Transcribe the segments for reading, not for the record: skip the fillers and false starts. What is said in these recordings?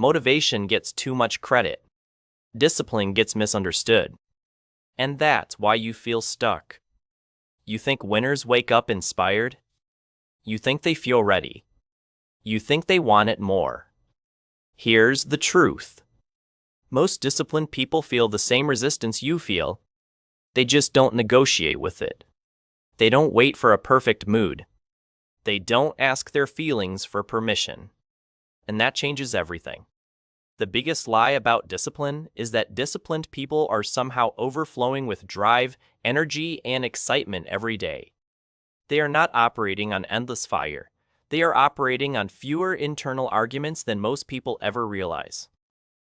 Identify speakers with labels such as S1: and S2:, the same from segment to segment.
S1: Motivation gets too much credit. Discipline gets misunderstood. And that's why you feel stuck. You think winners wake up inspired? You think they feel ready. You think they want it more. Here's the truth. Most disciplined people feel the same resistance you feel. They just don't negotiate with it. They don't wait for a perfect mood. They don't ask their feelings for permission. And that changes everything. The biggest lie about discipline is that disciplined people are somehow overflowing with drive, energy, and excitement every day. They are not operating on endless fire. They are operating on fewer internal arguments than most people ever realize.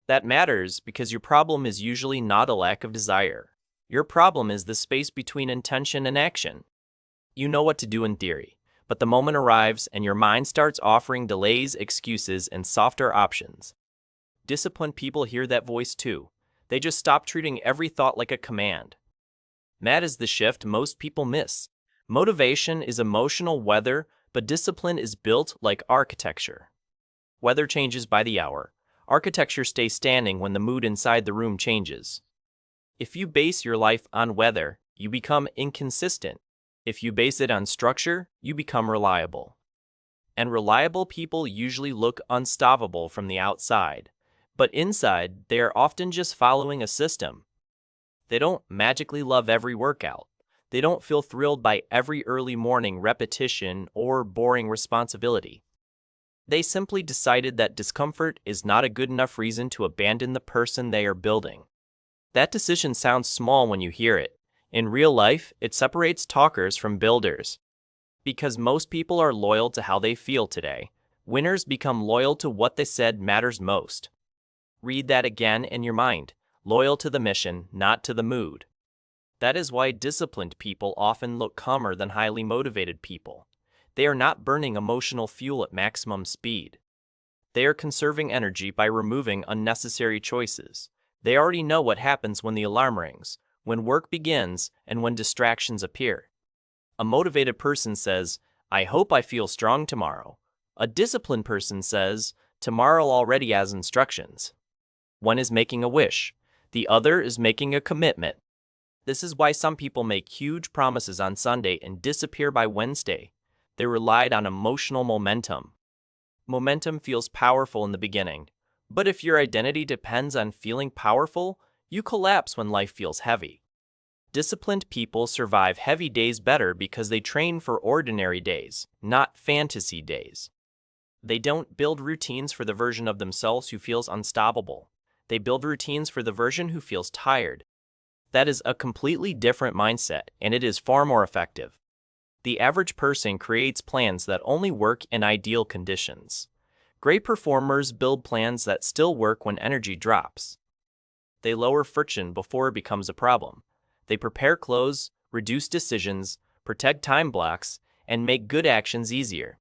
S1: That matters because your problem is usually not a lack of desire. Your problem is the space between intention and action. You know what to do in theory, but the moment arrives and your mind starts offering delays, excuses, and softer options. Disciplined people hear that voice too. They just stop treating every thought like a command. That is the shift most people miss. Motivation is emotional weather, but discipline is built like architecture. Weather changes by the hour. Architecture stays standing when the mood inside the room changes. If you base your life on weather, you become inconsistent. If you base it on structure, you become reliable. And reliable people usually look unstoppable from the outside. But inside, they are often just following a system. They don't magically love every workout. They don't feel thrilled by every early morning repetition or boring responsibility. They simply decided that discomfort is not a good enough reason to abandon the person they are building. That decision sounds small when you hear it. In real life, it separates talkers from builders. Because most people are loyal to how they feel today, winners become loyal to what they said matters most. Read that again in your mind. Loyal to the mission, not to the mood. That is why disciplined people often look calmer than highly motivated people. They are not burning emotional fuel at maximum speed. They are conserving energy by removing unnecessary choices. They already know what happens when the alarm rings, when work begins, and when distractions appear. A motivated person says, "I hope I feel strong tomorrow." A disciplined person says, "Tomorrow already has instructions." One is making a wish. The other is making a commitment. This is why some people make huge promises on Sunday and disappear by Wednesday. They relied on emotional momentum. Momentum feels powerful in the beginning, but if your identity depends on feeling powerful, you collapse when life feels heavy. Disciplined people survive heavy days better because they train for ordinary days, not fantasy days. They don't build routines for the version of themselves who feels unstoppable. They build routines for the version who feels tired. That is a completely different mindset, and it is far more effective. The average person creates plans that only work in ideal conditions. Great performers build plans that still work when energy drops. They lower friction before it becomes a problem. They prepare clothes, reduce decisions, protect time blocks, and make good actions easier.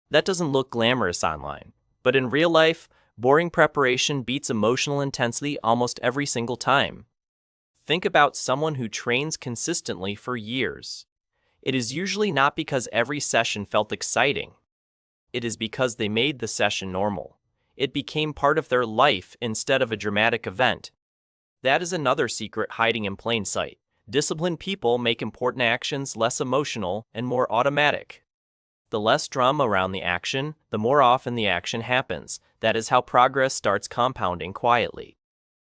S1: That doesn't look glamorous online, but in real life, boring preparation beats emotional intensity almost every single time. Think about someone who trains consistently for years. It is usually not because every session felt exciting. It is because they made the session normal. It became part of their life instead of a dramatic event. That is another secret hiding in plain sight. Disciplined people make important actions less emotional and more automatic. The less drama around the action, the more often the action happens. That is how progress starts compounding quietly.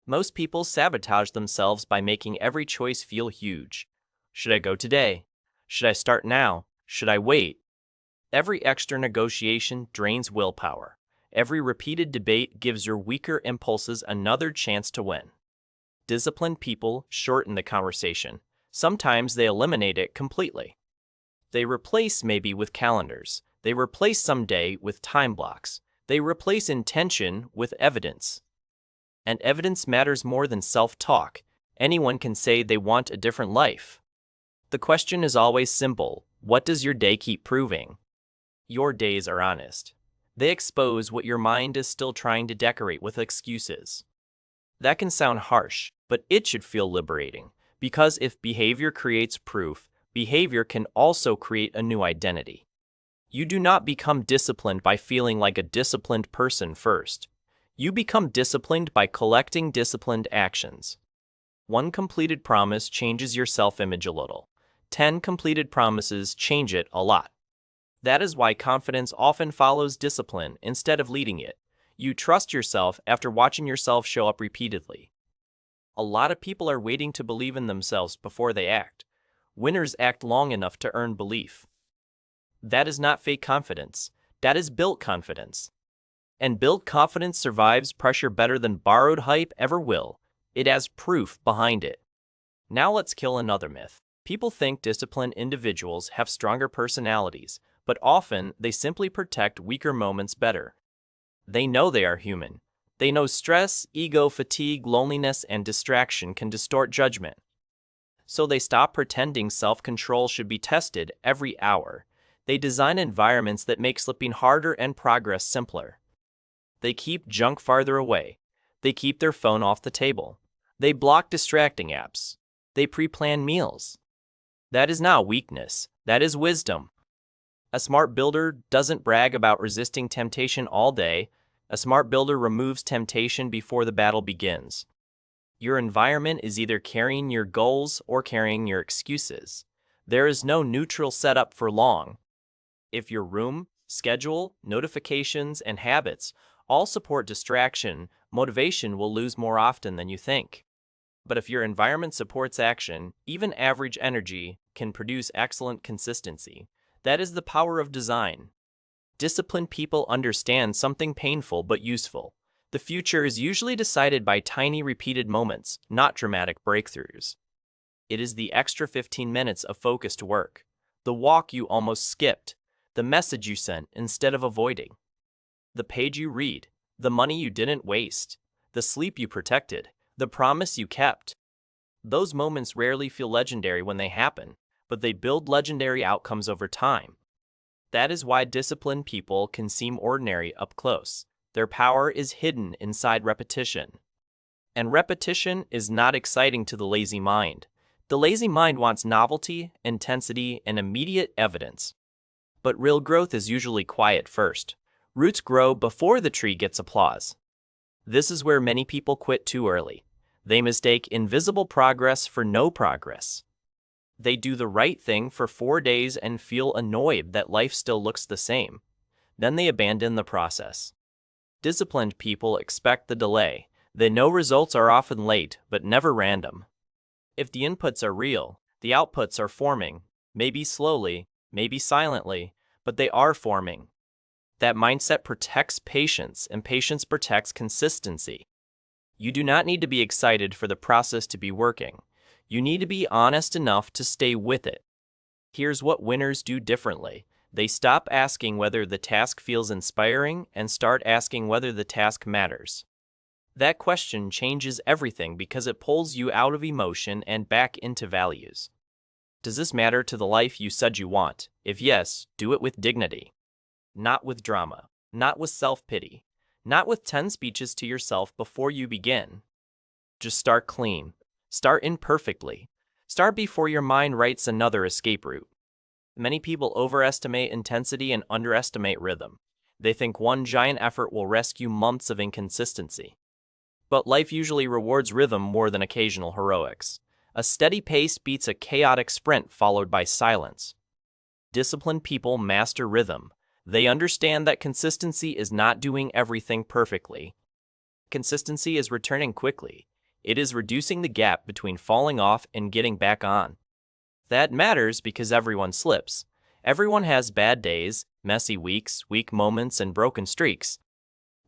S1: Most people sabotage themselves by making every choice feel huge. Should I go today? Should I start now? Should I wait? Every extra negotiation drains willpower. Every repeated debate gives your weaker impulses another chance to win. Disciplined people shorten the conversation. Sometimes they eliminate it completely. They replace maybe with calendars. They replace someday with time blocks. They replace intention with evidence. And evidence matters more than self-talk. Anyone can say they want a different life. The question is always simple. What does your day keep proving? Your days are honest. They expose what your mind is still trying to decorate with excuses. That can sound harsh, but it should feel liberating, because if behavior creates proof, behavior can also create a new identity. You do not become disciplined by feeling like a disciplined person first. You become disciplined by collecting disciplined actions. One completed promise changes your self-image a little. 10 completed promises change it a lot. That is why confidence often follows discipline instead of leading it. You trust yourself after watching yourself show up repeatedly. A lot of people are waiting to believe in themselves before they act. Winners act long enough to earn belief. That is not fake confidence. That is built confidence. And built confidence survives pressure better than borrowed hype ever will. It has proof behind it. Now let's kill another myth. People think disciplined individuals have stronger personalities, but often they simply protect weaker moments better. They know they are human. They know stress, ego, fatigue, loneliness, and distraction can distort judgment. So they stop pretending self-control should be tested every hour. They design environments that make slipping harder and progress simpler. They keep junk farther away. They keep their phone off the table. They block distracting apps. They pre-plan meals. That is not weakness. That is wisdom. A smart builder doesn't brag about resisting temptation all day. A smart builder removes temptation before the battle begins. Your environment is either carrying your goals or carrying your excuses. There is no neutral setup for long. If your room, schedule, notifications, and habits all support distraction, motivation will lose more often than you think. But if your environment supports action, even average energy can produce excellent consistency. That is the power of design. Disciplined people understand something painful but useful. The future is usually decided by tiny repeated moments, not dramatic breakthroughs. It is the extra 15 minutes of focused work, the walk you almost skipped, the message you sent instead of avoiding, the page you read, the money you didn't waste, the sleep you protected, the promise you kept. Those moments rarely feel legendary when they happen, but they build legendary outcomes over time. That is why disciplined people can seem ordinary up close. Their power is hidden inside repetition. And repetition is not exciting to the lazy mind. The lazy mind wants novelty, intensity, and immediate evidence. But real growth is usually quiet first. Roots grow before the tree gets applause. This is where many people quit too early. They mistake invisible progress for no progress. They do the right thing for 4 days and feel annoyed that life still looks the same. Then they abandon the process. Disciplined people expect the delay. They know results are often late, but never random. If the inputs are real, the outputs are forming, maybe slowly, maybe silently, but they are forming. That mindset protects patience, and patience protects consistency. You do not need to be excited for the process to be working. You need to be honest enough to stay with it. Here's what winners do differently. They stop asking whether the task feels inspiring and start asking whether the task matters. That question changes everything because it pulls you out of emotion and back into values. Does this matter to the life you said you want? If yes, do it with dignity. Not with drama, not with self-pity, not with 10 speeches to yourself before you begin. Just start clean. Start imperfectly. Start before your mind writes another escape route. Many people overestimate intensity and underestimate rhythm. They think one giant effort will rescue months of inconsistency. But life usually rewards rhythm more than occasional heroics. A steady pace beats a chaotic sprint followed by silence. Disciplined people master rhythm. They understand that consistency is not doing everything perfectly. Consistency is returning quickly. It is reducing the gap between falling off and getting back on. That matters because everyone slips. Everyone has bad days, messy weeks, weak moments, and broken streaks.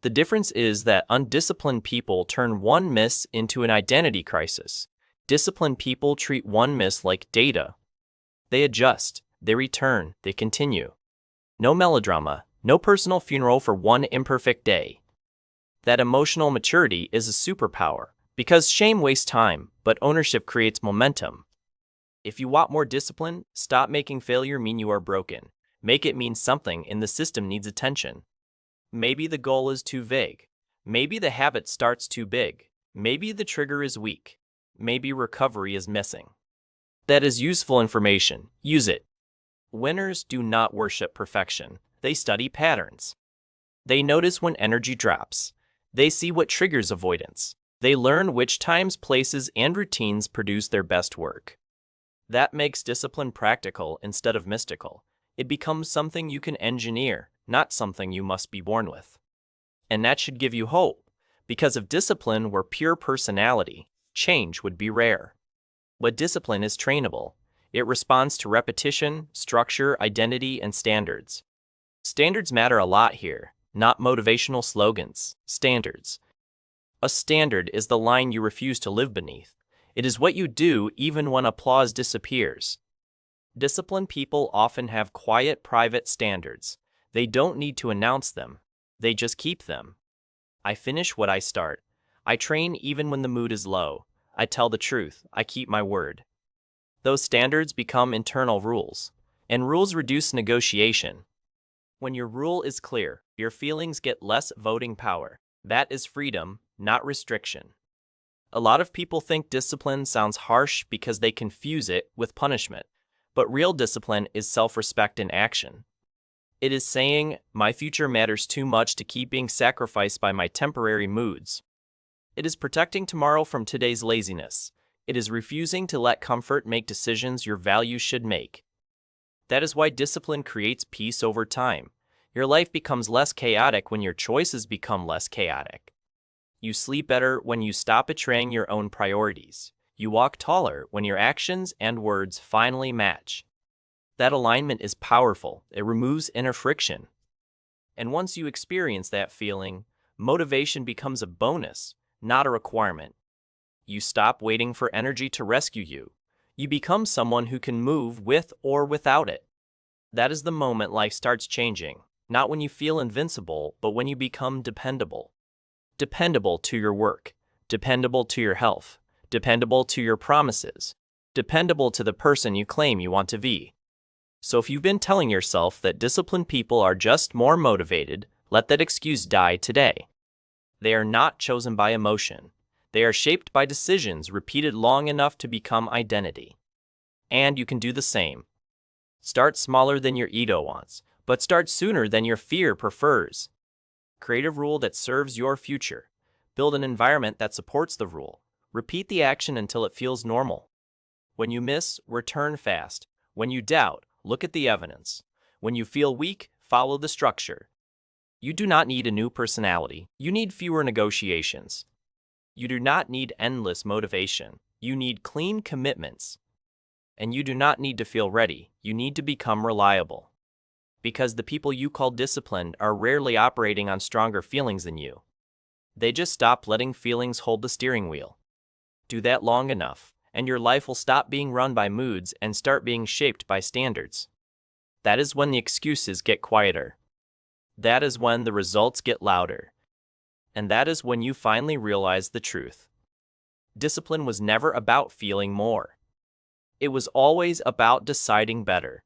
S1: The difference is that undisciplined people turn one miss into an identity crisis. Disciplined people treat one miss like data. They adjust, they return, they continue. No melodrama, no personal funeral for one imperfect day. That emotional maturity is a superpower, because shame wastes time, but ownership creates momentum. If you want more discipline, stop making failure mean you are broken. Make it mean something in the system needs attention. Maybe the goal is too vague. Maybe the habit starts too big. Maybe the trigger is weak. Maybe recovery is missing. That is useful information. Use it. Winners do not worship perfection. They study patterns. They notice when energy drops. They see what triggers avoidance. They learn which times, places, and routines produce their best work. That makes discipline practical instead of mystical. It becomes something you can engineer, not something you must be born with. And that should give you hope, because if discipline were pure personality, change would be rare. But discipline is trainable. It responds to repetition, structure, identity, and standards. Standards matter a lot here, not motivational slogans. Standards. A standard is the line you refuse to live beneath. It is what you do even when applause disappears. Disciplined people often have quiet, private standards. They don't need to announce them. They just keep them. I finish what I start. I train even when the mood is low. I tell the truth. I keep my word. Those standards become internal rules, and rules reduce negotiation. When your rule is clear, your feelings get less voting power. That is freedom, not restriction. A lot of people think discipline sounds harsh because they confuse it with punishment, but real discipline is self-respect in action. It is saying, my future matters too much to keep being sacrificed by my temporary moods. It is protecting tomorrow from today's laziness. It is refusing to let comfort make decisions your values should make. That is why discipline creates peace over time. Your life becomes less chaotic when your choices become less chaotic. You sleep better when you stop betraying your own priorities. You walk taller when your actions and words finally match. That alignment is powerful. It removes inner friction. And once you experience that feeling, motivation becomes a bonus, not a requirement. You stop waiting for energy to rescue you. You become someone who can move with or without it. That is the moment life starts changing, not when you feel invincible, but when you become dependable. Dependable to your work, dependable to your health, dependable to your promises, dependable to the person you claim you want to be. So if you've been telling yourself that disciplined people are just more motivated, let that excuse die today. They are not chosen by emotion. They are shaped by decisions repeated long enough to become identity. And you can do the same. Start smaller than your ego wants, but start sooner than your fear prefers. Create a rule that serves your future. Build an environment that supports the rule. Repeat the action until it feels normal. When you miss, return fast. When you doubt, look at the evidence. When you feel weak, follow the structure. You do not need a new personality. You need fewer negotiations. You do not need endless motivation. You need clean commitments. And you do not need to feel ready. You need to become reliable. Because the people you call disciplined are rarely operating on stronger feelings than you. They just stop letting feelings hold the steering wheel. Do that long enough, and your life will stop being run by moods and start being shaped by standards. That is when the excuses get quieter. That is when the results get louder. And that is when you finally realize the truth. Discipline was never about feeling more. It was always about deciding better.